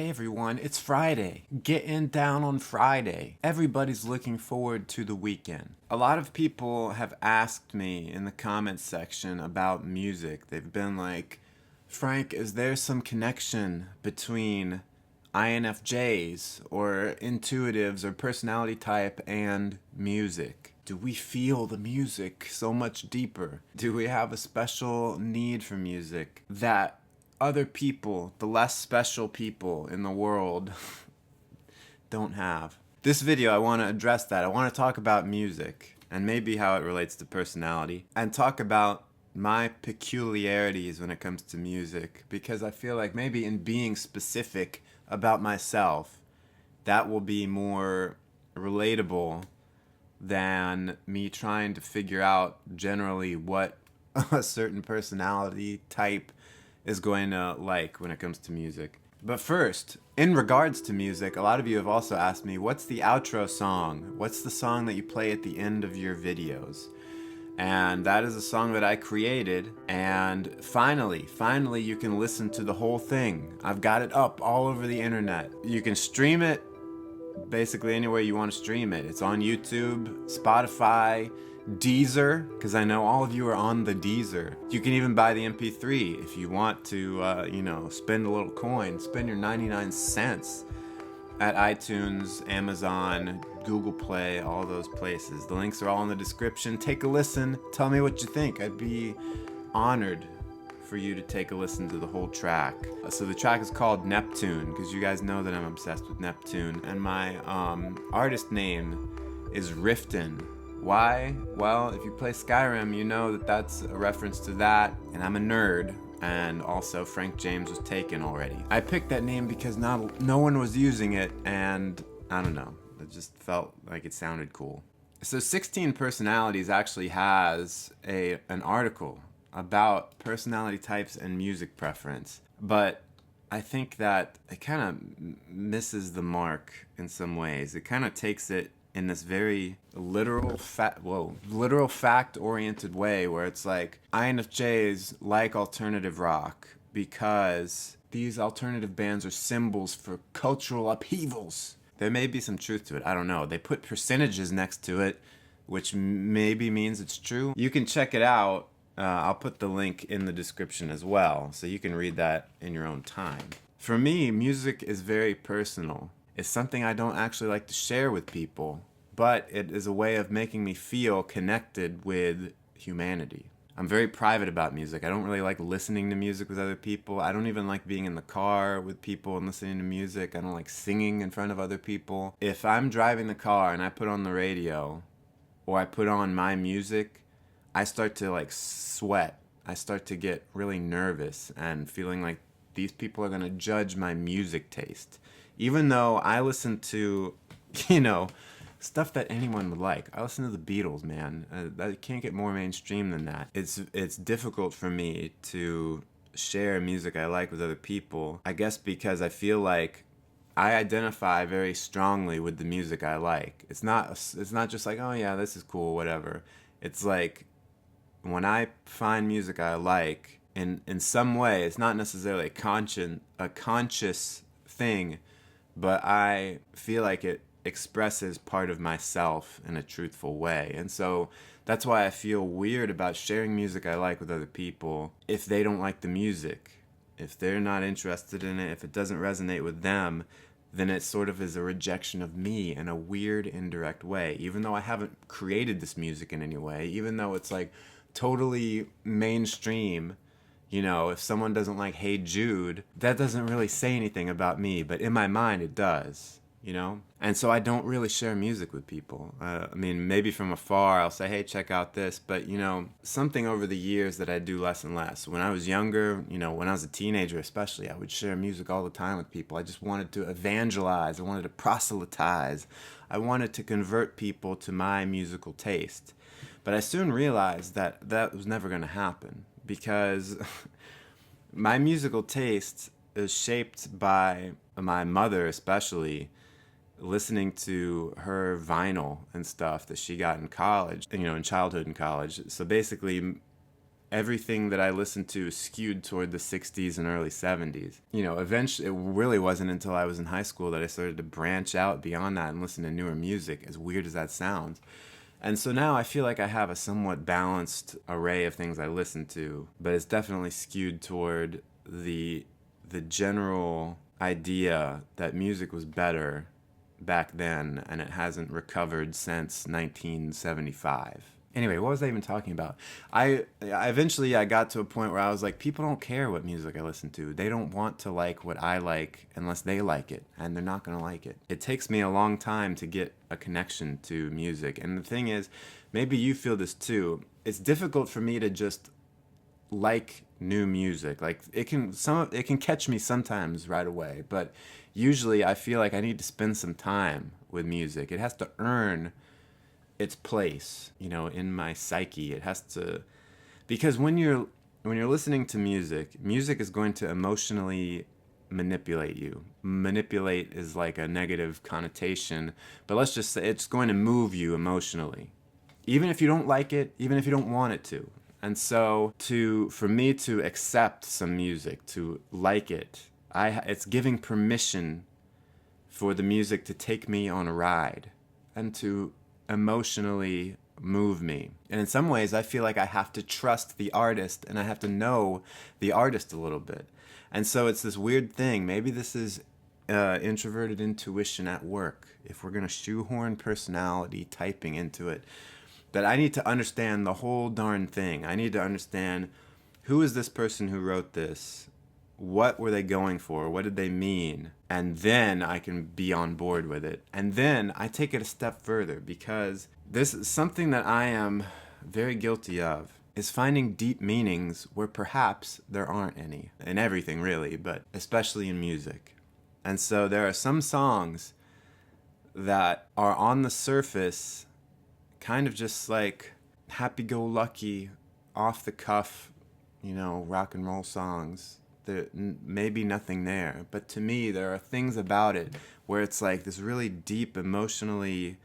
Hey everyone, it's Friday. Getting down on Friday. Everybody's looking forward to the weekend. A lot of people have asked me in the comments section about music. They've been like, Frank, is there some connection between INFJs or intuitives or personality type and music? Do we feel the music so much deeper? Do we have a special need for music that other people, the less special people in the world, don't have? This video, I want to address that. I want to talk about music and maybe how it relates to personality, and talk about my peculiarities when it comes to music, because I feel like maybe in being specific about myself, that will be more relatable than me trying to figure out generally what a certain personality type is going to like when it comes to music. But first, in regards to music, a lot of you have also asked me, what's the outro song? What's the song that you play at the end of your videos? And that is a song that I created, and finally you can listen to the whole thing. I've got it up all over the internet. You can stream it basically anywhere you want to stream it. It's on YouTube, Spotify, Deezer, because I know all of you are on the Deezer. You can even buy the MP3 if you want to, spend a little coin, spend your 99 cents at iTunes, Amazon, Google Play, all those places. The links are all in the description. Take a listen. Tell me what you think. I'd be honored for you to take a listen to the whole track. So the track is called Neptune, because you guys know that I'm obsessed with Neptune. And my artist name is Riften. Why? Well, if you play Skyrim, you know that that's a reference to that, and I'm a nerd, and also Frank James was taken already. I picked that name because no one was using it, and I don't know, it just felt like it sounded cool. So 16 Personalities actually has an article about personality types and music preference, but I think that it kind of misses the mark in some ways. It kind of takes it in this very literal fact-oriented way, where it's like INFJs like alternative rock because these alternative bands are symbols for cultural upheavals. There may be some truth to it, I don't know. They put percentages next to it, which maybe means it's true. You can check it out. I'll put the link in the description as well, so you can read that in your own time. For me, music is very personal. It's something I don't actually like to share with people, but it is a way of making me feel connected with humanity. I'm very private about music. I don't really like listening to music with other people. I don't even like being in the car with people and listening to music. I don't like singing in front of other people. If I'm driving the car and I put on the radio, or I put on my music, I start to like sweat. I start to get really nervous and feeling like these people are gonna judge my music taste. Even though I listen to, stuff that anyone would like. I listen to the Beatles, man. That can't get more mainstream than that. It's difficult for me to share music I like with other people, I guess because I feel like I identify very strongly with the music I like. It's not just like, oh yeah, this is cool, whatever. It's like, when I find music I like, in some way, it's not necessarily a conscious thing, but I feel like it expresses part of myself in a truthful way. And so that's why I feel weird about sharing music I like with other people if they don't like the music. If they're not interested in it, if it doesn't resonate with them, then it sort of is a rejection of me in a weird, indirect way. Even though I haven't created this music in any way, even though it's like totally mainstream, if someone doesn't like Hey Jude, that doesn't really say anything about me, but in my mind it does, And so I don't really share music with people. Maybe from afar I'll say, hey, check out this, but something over the years that I do less and less. When I was younger, when I was a teenager especially, I would share music all the time with people. I just wanted to evangelize, I wanted to proselytize, I wanted to convert people to my musical taste. But I soon realized that that was never going to happen, because my musical taste is shaped by my mother, especially listening to her vinyl and stuff that she got in college, in childhood and college. So basically, everything that I listened to is skewed toward the 60s and early 70s. You know, eventually, it really wasn't until I was in high school that I started to branch out beyond that and listen to newer music, as weird as that sounds. And so now I feel like I have a somewhat balanced array of things I listen to, but it's definitely skewed toward the general idea that music was better back then, and it hasn't recovered since 1975. Anyway, what was I even talking about? I eventually I got to a point where I was like, people don't care what music I listen to. They don't want to like what I like unless they like it, and they're not going to like it. It takes me a long time to get a connection to music. And the thing is, maybe you feel this too. It's difficult for me to just like new music. Like it can catch me sometimes right away, but usually I feel like I need to spend some time with music. It has to earn its place, you know, in my psyche. It has to, because when you're listening to music, music is going to emotionally manipulate you. Manipulate is like a negative connotation, but let's just say it's going to move you emotionally, even if you don't like it, even if you don't want it to. And so for me to accept some music, to like it, it's giving permission for the music to take me on a ride and to emotionally move me. And in some ways, I feel like I have to trust the artist and I have to know the artist a little bit. And so it's this weird thing. Maybe this is introverted intuition at work, if we're going to shoehorn personality typing into it, that I need to understand the whole darn thing. I need to understand, who is this person who wrote this? What were they going for? What did they mean? And then I can be on board with it. And then I take it a step further, because this is something that I am very guilty of, is finding deep meanings where perhaps there aren't any. In everything, really, but especially in music. And so there are some songs that are on the surface kind of just like happy-go-lucky, off-the-cuff, you know, rock and roll songs. There maybe nothing there, but to me there are things about it where it's like this really deep, emotionally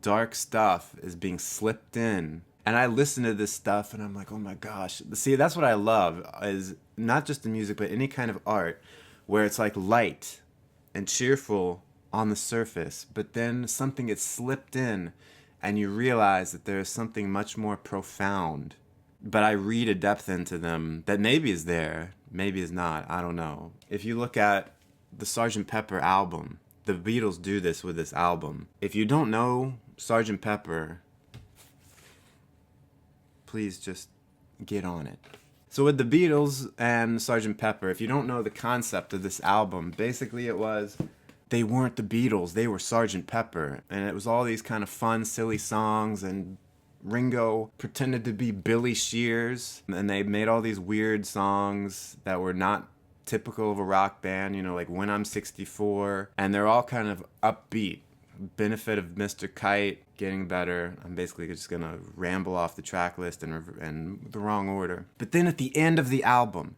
dark stuff is being slipped in. And I listen to this stuff and I'm like, oh my gosh. See, that's what I love, is not just in music, but any kind of art where it's like light and cheerful on the surface, but then something gets slipped in and you realize that there is something much more profound. But I read a depth into them that maybe is there, maybe is not, I don't know. If you look at the Sgt. Pepper album, the Beatles do this with this album. If you don't know Sgt. Pepper, please just get on it. So with the Beatles and Sgt. Pepper, if you don't know the concept of this album, basically it was, they weren't the Beatles, they were Sgt. Pepper. And it was all these kind of fun, silly songs, and Ringo pretended to be Billy Shears, and they made all these weird songs that were not typical of a rock band, you know, like When I'm 64, and they're all kind of upbeat. Benefit of Mr. Kite, Getting Better. I'm basically just gonna ramble off the track list in the wrong order. But then at the end of the album,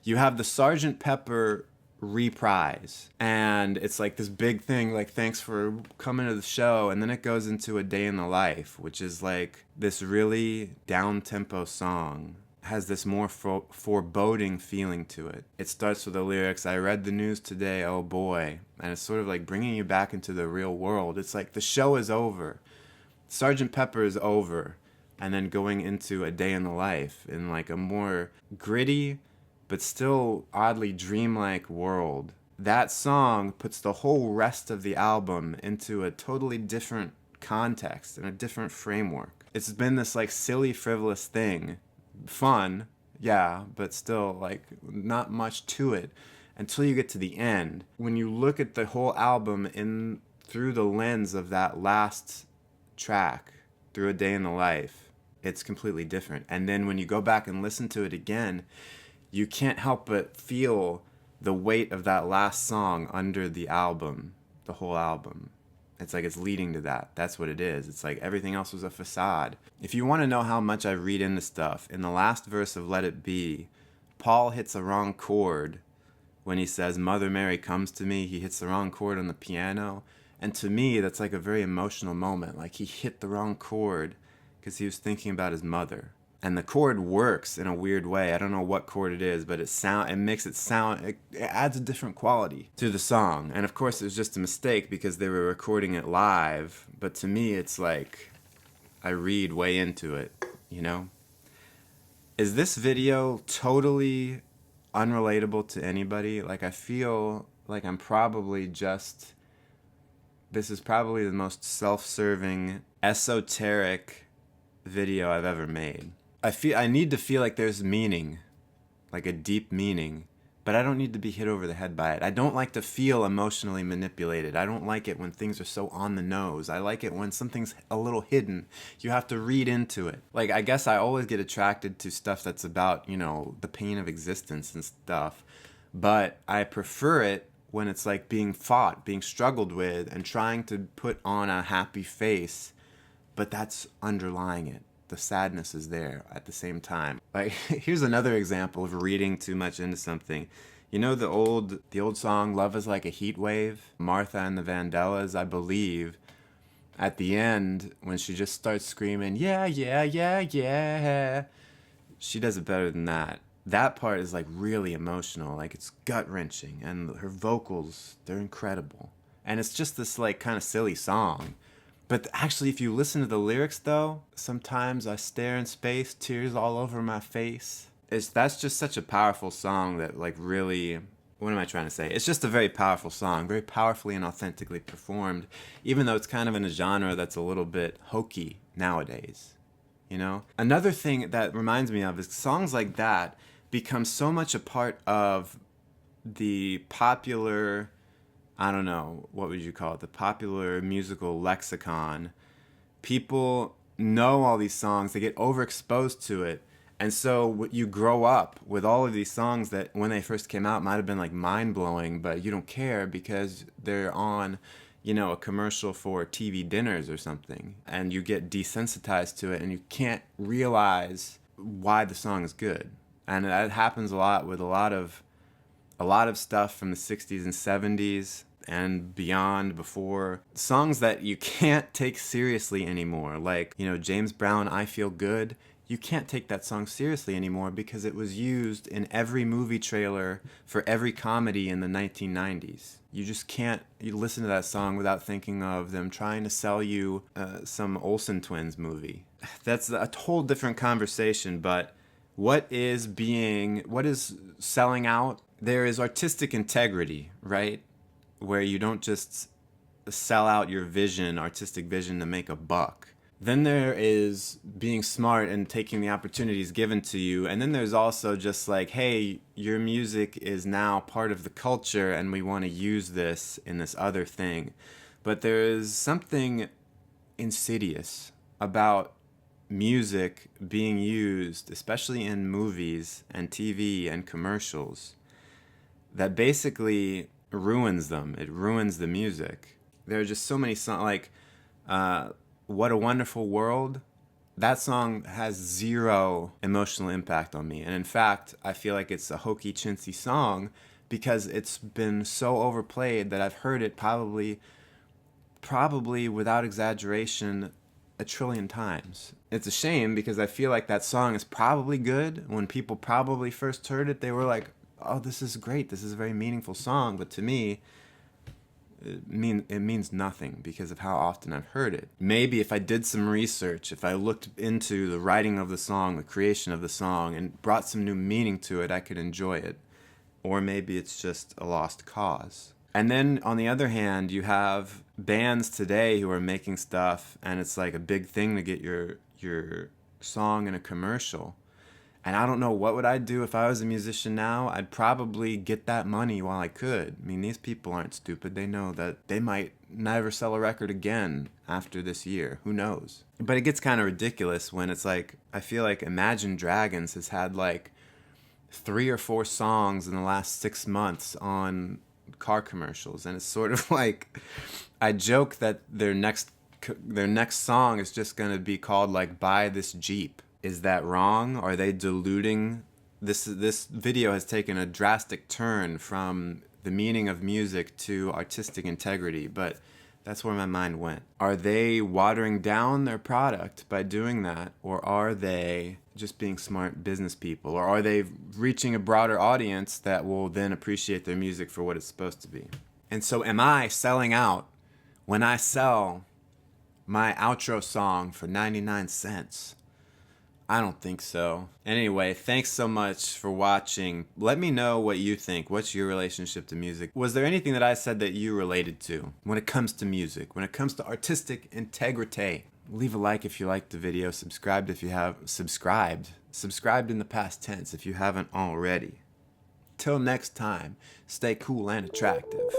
you have the Sgt. Pepper reprise, and it's like this big thing, like, thanks for coming to the show, and then it goes into A Day in the Life, which is like this really down-tempo song, has this more foreboding feeling to it. It starts with the lyrics, I read the news today, oh boy, and it's sort of like bringing you back into the real world. It's like the show is over, Sgt. Pepper is over, and then going into A Day in the Life in like a more gritty but still oddly dreamlike world. That song puts the whole rest of the album into a totally different context and a different framework. It's been this like silly, frivolous thing. Fun, yeah, but still like not much to it until you get to the end. When you look at the whole album through the lens of that last track, through A Day in the Life, it's completely different. And then when you go back and listen to it again, you can't help but feel the weight of that last song under the album, the whole album. It's like it's leading to that. That's what it is. It's like everything else was a facade. If you want to know how much I read into stuff, in the last verse of Let It Be, Paul hits a wrong chord when he says, Mother Mary comes to me. He hits the wrong chord on the piano. And to me, that's like a very emotional moment. Like he hit the wrong chord because he was thinking about his mother. And the chord works in a weird way. I don't know what chord it is, but it makes it sound, it adds a different quality to the song. And of course it was just a mistake because they were recording it live, but to me it's like I read way into it, you know? Is this video totally unrelatable to anybody? Like, I feel like I'm probably just, this is probably the most self-serving, esoteric video I've ever made. I need to feel like there's meaning, like a deep meaning, but I don't need to be hit over the head by it. I don't like to feel emotionally manipulated. I don't like it when things are so on the nose. I like it when something's a little hidden. You have to read into it. Like, I guess I always get attracted to stuff that's about, you know, the pain of existence and stuff, but I prefer it when it's like being fought, being struggled with, and trying to put on a happy face, but that's underlying it. The sadness is there at the same time. Like, here's another example of reading too much into something. You know the old song "Love Is Like a Heat Wave"? Martha and the Vandellas, I believe. At the end, when she just starts screaming, "Yeah, yeah, yeah, yeah," she does it better than that. That part is like really emotional, like it's gut-wrenching, and her vocals, they're incredible. And it's just this like kind of silly song. But actually, if you listen to the lyrics, though, sometimes I stare in space, tears all over my face. That's just such a powerful song that, like, really, what am I trying to say? It's just a very powerful song, very powerfully and authentically performed, even though it's kind of in a genre that's a little bit hokey nowadays, you know? Another thing that reminds me of is songs like that become so much a part of the popular, I don't know, what would you call it? The popular musical lexicon. People know all these songs, they get overexposed to it. And so you grow up with all of these songs that when they first came out might have been like mind-blowing, but you don't care because they're on, you know, a commercial for TV dinners or something. And you get desensitized to it and you can't realize why the song is good. And that happens a lot with a lot of stuff from the 60s and 70s and beyond, before. Songs that you can't take seriously anymore, like, you know, James Brown, "I Feel Good." You can't take that song seriously anymore because it was used in every movie trailer for every comedy in the 1990s. You just can't you listen to that song without thinking of them trying to sell you some Olsen Twins movie. That's a whole different conversation, but what is selling out? There is artistic integrity, right? Where you don't just sell out your artistic vision to make a buck. Then there is being smart and taking the opportunities given to you. And then there's also just like, hey, your music is now part of the culture and we want to use this in this other thing. But there is something insidious about music being used, especially in movies and TV and commercials, that basically ruins them. It ruins the music. There are just so many songs, like "What a Wonderful World." That song has zero emotional impact on me. And in fact, I feel like it's a hokey, chintzy song because it's been so overplayed that I've heard it probably without exaggeration, 1,000,000,000,000 times. It's a shame because I feel like that song is probably good. When people probably first heard it, they were like, "Oh, this is great. This is a very meaningful song." But to me, it means nothing because of how often I've heard it. Maybe if I did some research, if I looked into the writing of the song, the creation of the song, and brought some new meaning to it, I could enjoy it. Or maybe it's just a lost cause. And then on the other hand, you have bands today who are making stuff and it's like a big thing to get your song in a commercial. And I don't know, what would I do if I was a musician now? I'd probably get that money while I could. I mean, these people aren't stupid. They know that they might never sell a record again after this year. Who knows? But it gets kind of ridiculous when it's like, I feel like Imagine Dragons has had like 3 or 4 songs in the last 6 months on car commercials. And it's sort of like, I joke that their next song is just going to be called like "Buy This Jeep." Is that wrong? Are they diluting? This video has taken a drastic turn from the meaning of music to artistic integrity, but that's where my mind went. Are they watering down their product by doing that, or are they just being smart business people? Or are they reaching a broader audience that will then appreciate their music for what it's supposed to be? And so am I selling out when I sell my outro song for 99 cents? I don't think so. Anyway, thanks so much for watching. Let me know what you think. What's your relationship to music? Was there anything that I said that you related to when it comes to music, when it comes to artistic integrity? Leave a like if you liked the video. Subscribe if you have subscribed in the past tense if you haven't already. Till next time, stay cool and attractive.